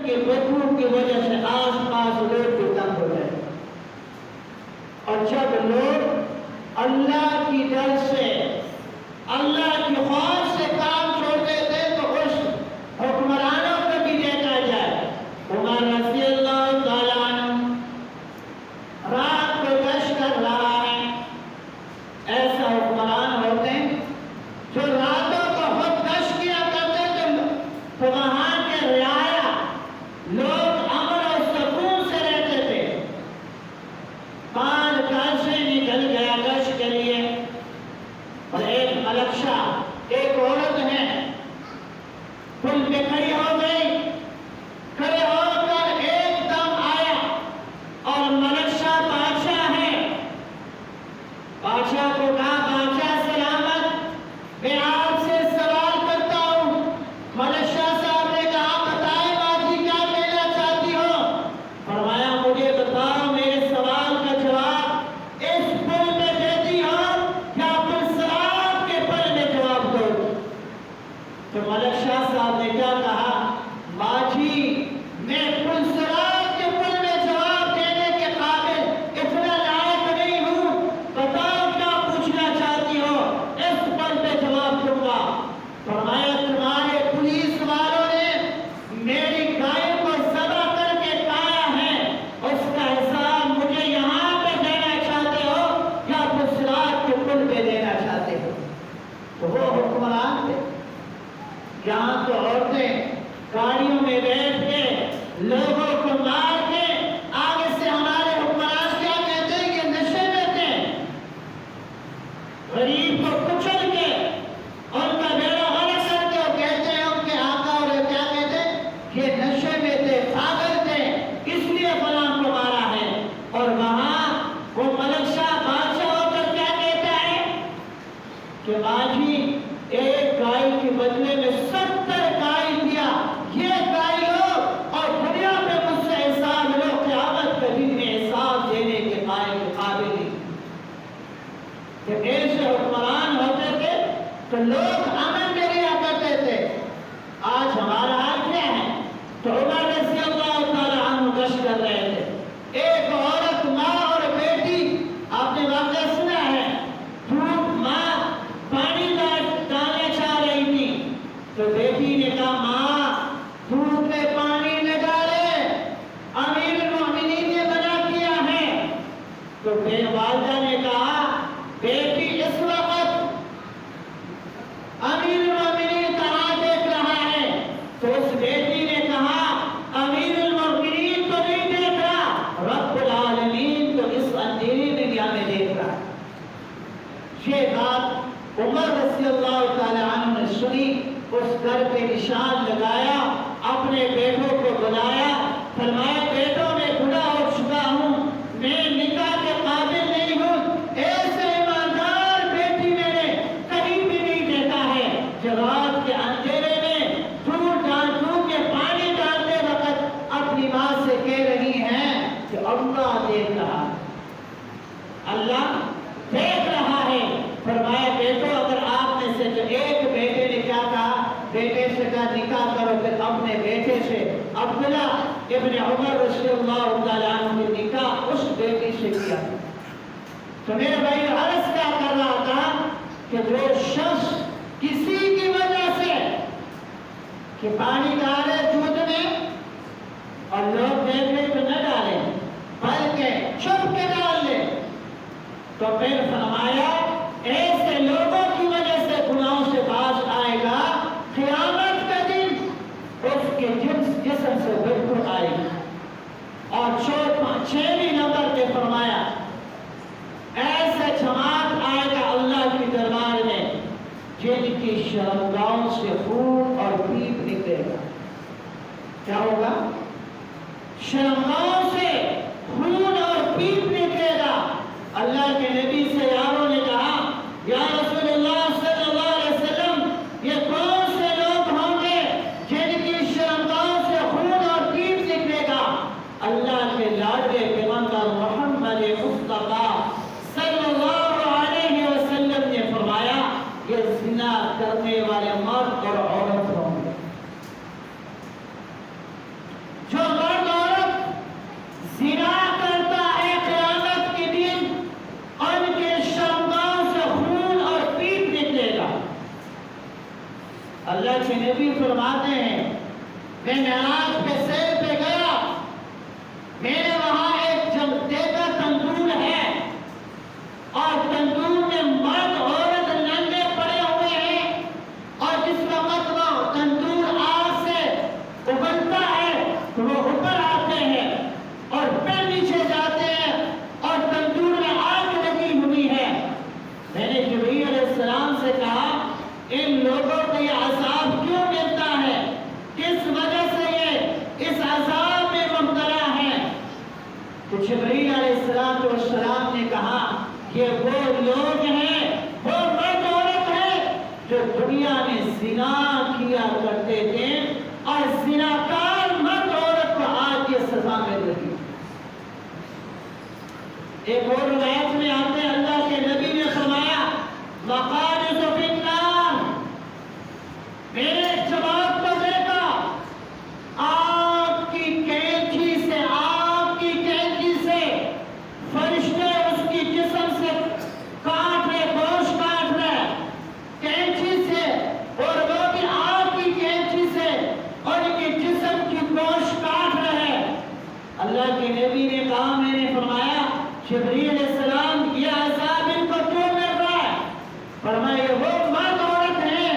کی بدبو کی وجہ سے آس پاس لوگ بھی تنگ ہو جائیں. اور جب لوگ اللہ کی ڈر سے اللہ کی خوف سے کام چھوڑتے تھے تو اس حکمرانوں کو بھی دیکھا جائے. عمر رضی اللہ تعالیٰ عنہ رات کو گشت کر رہا ہے. ایسا حکمران ہوتے ہیں جو راتوں کو خود گشت کیا کرتے تھے تو وہاں کے رعایا لوگ امن اور سکون سے رہتے تھے. 5 گھر سے نکل گیا گشت کے لیے اور ایک ملکشا ایک عورت ہے پل پہ کھڑی ہو گئی. کھڑے ہو کر ایک دم آیا اور ملکشا بادشاہ ہے. بادشاہ کو کہا بادشاہ سلامت میں آپ سے سوال کرتا ہوں. ملکشا صاحب نے کہا بتائیں باجی کیا کہنا چاہتی ہو. فرمایا مجھے بتاؤ میرے سوال کا جواب اس پل میں دیتی ہو یا پھر سراب کے پل میں جواب دو. تو ملک شاہ صاحب نے کیا کہا باجی میں پل سراب کے پل میں جواب دینے کے قابل اتنا لائق نہیں ہوں. بتاؤ کیا پوچھنا چاہتی ہو اس پل پہ جواب دوں گا. فرمایا تمہارے پولیس والوں نے میری گائے کو ذبح کر کے کھایا ہے اس کا حساب مجھے یہاں پہ دینا چاہتے ہو یا پھر سراب کے پل پہ دینا چاہتے ہو. تو وہ حکمران تھے جہاں تو عورتیں گاڑیوں میں بیٹھ کے لوگوں کو مار کے آگے سے ہمارے حکمران کیا کہتے ہیں کہ نشے میں تھے. غریب کو کچل کے ان کا بیڑا غرق کر کے وہ کہتے ہیں ان کے آقا اور کیا کہتے ہیں کہ نشے میں تھے پاگل تھے اس لیے فلاں کو مارا ہے. اور وہاں وہ ملک شاہ بادشاہ ہو کر کیا کہتا ہے کہ باجی ایک گائے کے بدلے میں 70 گائے دیا. یہ گائے لو اور دنیا پہ مجھ سے حساب لو. قیامت کے دن میں حساب دینے کے قابل نہیں. کہ ایسے حکمران ہوتے تھے تو لوگ امن میں رہا کرتے تھے. آج ہمارا حال کیا ہے؟ تو عمر رضی اللہ تعالیٰ عنہ گشت کر رہے تھے. ایک عورت ماں اور بیٹی آپ نے واقعہ سنا ہے. دودھ ماں پانی ڈالنا چاہ رہی تھی تو بیٹی نے کہا ماں دودھ میں پانی نہ ڈالے امیر المؤمنین نے منع کیا ہے. تو والدہ نے کہا بیٹی اس وقت امیر المؤمنین کہاں دیکھ رہا ہے. تو اس بیٹی نے کہا امیر المؤمنین تو نہیں دیکھ رہا رب العالمین تو اس اندھیری دنیا میں دیکھ رہا ہے. یہ بات عمر رضی اللہ تعالی عنہ نے سنی. اس گھر پہ نشان لگایا اپنے بیٹوں کو بلایا. فرمایا بیٹوں میں بوڑھا ہو چکا ہوں میں نکاح کے قابل نہیں ہوں. ایسے ایماندار بیٹی میں نے کہیں بھی نہیں دیکھا ہے جو رات کے اندھیرے میں دودھ کے پانی ڈالتے وقت اپنی ماں سے کہہ رہی ہیں کہ اللہ دیکھ رہا ہے اللہ دیکھ رہا ہے. فرمایا بیٹو اگر آپ میں سے جو ایک بیٹے نے کیا کہا بیٹے سے کہا نکاح کرو پھر اپنے بیٹے سے عبداللہ ابن عمر رضی اللہ تعالیٰ عنہ کی نکاح اس بیٹی سے کیا. تو میرے بھائی عرض کیا کر رہا تھا کہ جو شخص کسی کی وجہ سے کہ پانی ڈالے دودھ میں اور لوگ دیکھ لیں تو نہ ڈالیں بلکہ چھپ کے ڈال لیں تو پھر فرمایا ایسے لوگوں کی وجہ سے گناہوں سے باز آئے گا. قیامت کا دن اس کے جسم سے بدبو آئے گی. اور 6ویں نمبر پہ فرمایا ایسے جماعت آئے گا اللہ کے دربار میں جن کی شرمگاہوں سے خون اور پیپ نکلے گا. کیا ہوگا؟ شرمگاہوں سے خون اور پیپ نکلے گا. اللہ کے نبی سے یاروں نے کہا یا رسول اللہ صلی اللہ علیہ وسلم یہ کون سے لوگ ہوں گے جن کی شرمگاہوں سے خون اور پیپ نکلے گا. اللہ کے لاڈلے پیغمبر محمد مصطفیٰ صلی اللہ علیہ وسلم نے فرمایا یہ زنا کرنے والے مرد اور عورت ہوں گے. معراج پہ سیر پہ گیا، میرے وہاں ایک جمتے کا تندور ہے اور تندور میں مرد عورت ننگے پڑے ہوئے ہیں، اور جس وقت وہ تندور آگ سے ابلتا ہے تو وہ اوپر آتے ہیں اور پھر نیچے جاتے ہیں اور تندور میں آگ لگی ہوئی ہے۔ میں نے جبرائیل علیہ السلام سے کہا ان لوگوں کو یہ عذاب کیوں ملتا ہے، کس وجہ سے یہ اس عذاب میں مبتلا ہے؟ تو جبرائیل علیہ السلام نے کہا یہ وہ لوگ ہیں، وہ مرد عورت ہیں جو دنیا میں زنا کیا کرتے تھے اور زناکار مرد عورت کو آج یہ سزا مل رہی ہے۔ ایک اور روایت میں آتے ہیں اللہ کے نبی نے فرمایا وقالوا فی النار، میرے جواب کو دیکھا، آگ کی کینچی سے فرشتے اس کی جسم سے کاٹ رہے، گوشت کاٹ رہے کینچی سے، اور وہ بھی آگ کی کینچی سے اور ان کے جسم کی گوشت کاٹ رہے۔ اللہ کے نبی نے کہا، میں نے فرمایا جبرائیل علیہ السلام یہ عذاب ان کو کیوں مل رہا ہے؟ فرمایا وہ مرد عورت ہیں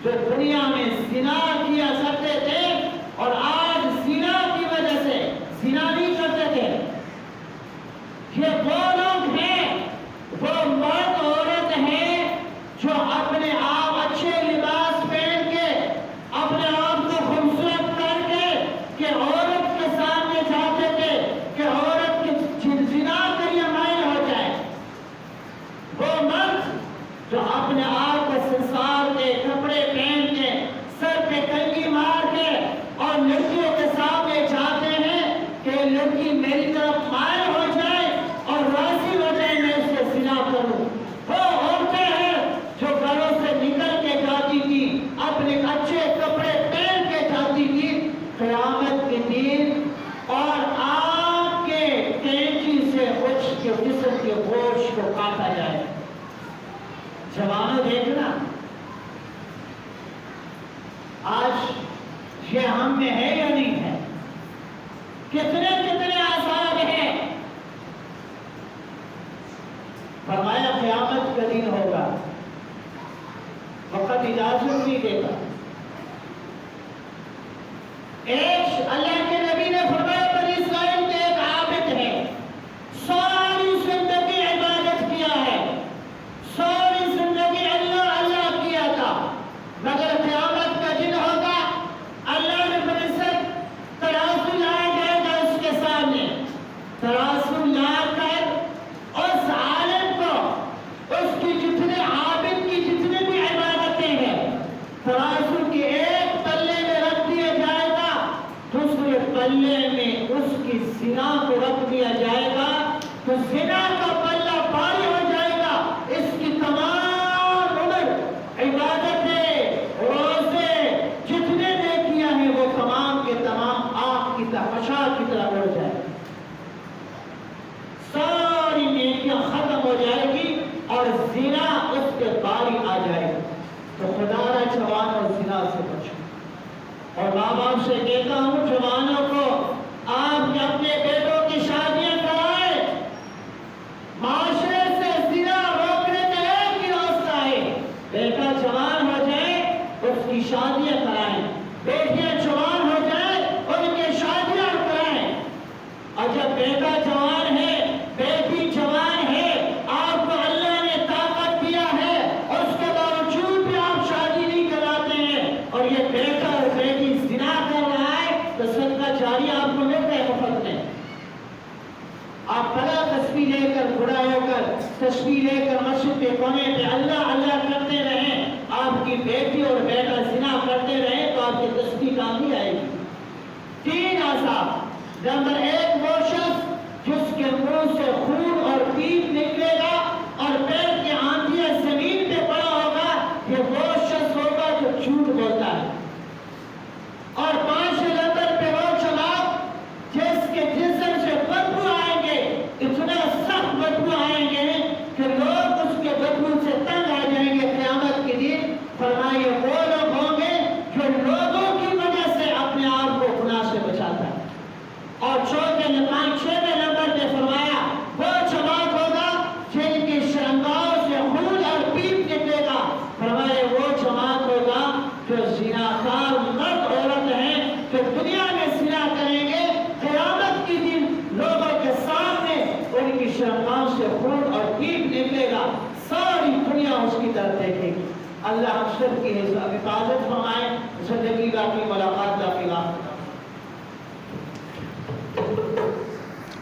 جو دنیا میں زنا کیا کرتے تھے اور آج زنا کی وجہ سے زنا نہیں کرتے تھے۔ یہ وہ لوگ ہیں، وہ مرد عورت ہیں جو اپنے آپ اچھے لباس پہن کے اپنے آپ کو خوبصورت کر کے کہ عورت کے سامنے جاتے تھے کہ عورت کی زنا کے لیے مائل ہو جائے۔ وہ مرد جو اپنے آپ کو سنسار کے کپڑے پہن کے سر پہ کنگھی مار کے اور لڑکیوں کے سامنے جاتے ہیں کہ لڑکی میری طرف مائل ہو جائے اور راضی ہو جائے میں اس سے زنا کروں۔ وہ عورتیں ہیں جو گھروں سے نکل کے جاتی تھی، اپنے اچھے کپڑے پہن کے جاتی تھی، قیامت کے دن اور آگ کے کینچی سے اس کے جسم کے گوشت کو کاٹا جائے۔ جوانوں دیکھنا آج یہ ہم میں ہے یا نہیں ہے؟ کتنے عذاب ہیں۔ فرمایا قیامت کا دن ہوگا، وقت اجازت نہیں دیتا۔ ایک اللہ کے نبی نے فرمایا بنی اسرائیل میں ایک عابد ہے، ساری زندگی عبادت کیا ہے، ساری زندگی اللہ کیا تھا، مگر قیامت کا دن ہوگا، اللہ نے فرشت ترازو لایا جائے گا اس کے سامنے، ترازو لا کر اس عالم کو اس کی جتنے عابد کی جتنے بھی عبادتیں ہیں ترازو کے ایک پلے میں رکھ دیا جائے گا، دوسرے پلے میں اس کی زنا کو رکھ دیا جائے گا، تو زنا کا پلہ بھاری ہو جائے گا، اس کی تمام عمر عبادتیں روزے جتنے نے کیا ہے وہ تمام کے تمام آگ کی تخشا کی طرح اڑ جائے، ساری نیکیاں ختم ہو جائے گی اور زنا اس کے باری آ جائے گی۔ تو خدا را جوان اور زنا سے بچو۔ اور ماں باپ سے کہتا ہوں جوانوں کو آپ اپنے بیٹوں کی شادیاں کرائیں، معاشرے سے زنا روکنے کا ایک ہی راستہ ہے، بیٹا جوان ہو جائے اس کی شادیاں کرائیں، بیٹیاں جوان ہو جائیں ان کی شادیاں کرائیں۔ اور جب بیٹا جوان ہے بیٹی جوان ہے، آپ کو اللہ نے طاقت دیا ہے، اس کے باوجود بھی آپ شادی نہیں کراتے ہیں اور یہ بیٹا اور بیٹی زنا کر رہا ہے تو صدقہ جاریہ آپ کو ملتا ہے مفت میں۔ آپ بڑا تسبیح لے کر بڑا ہو کر تسبیح لے کر مسجد کے کونے پہ اللہ کرتے رہیں، آپ کی بیٹی اور بیٹا زنا کرتے رہیں تو آپ کی تسبیح کام نہیں آئے گی۔ تین عذاب، نمبر ایک وہ شخص جس کے منہ سے خون اور پیپ نکلے گا اور پیر کی آنٹیاں زمین پہ پڑا ہوگا، یہ وہ شخص ہوگا جو جھوٹ بولتا ہے۔ اور پانچویں نمبر پہ وہ شباب جس کے جسم سے بدبو آئیں گے، اتنا سخت بدبو آئیں گے کہ لوگ اس کے بدبو سے تنگ آ جائیں گے۔ قیامت کے دن فرمائے وہ لوگ ہوں گے جو لوگوں کی وجہ سے ساری دنیا اس کی طرف دیکھے گی۔ اللہ ہم سب کی حفاظت فرمائے، زندگی باقی، ملاقات باقی۔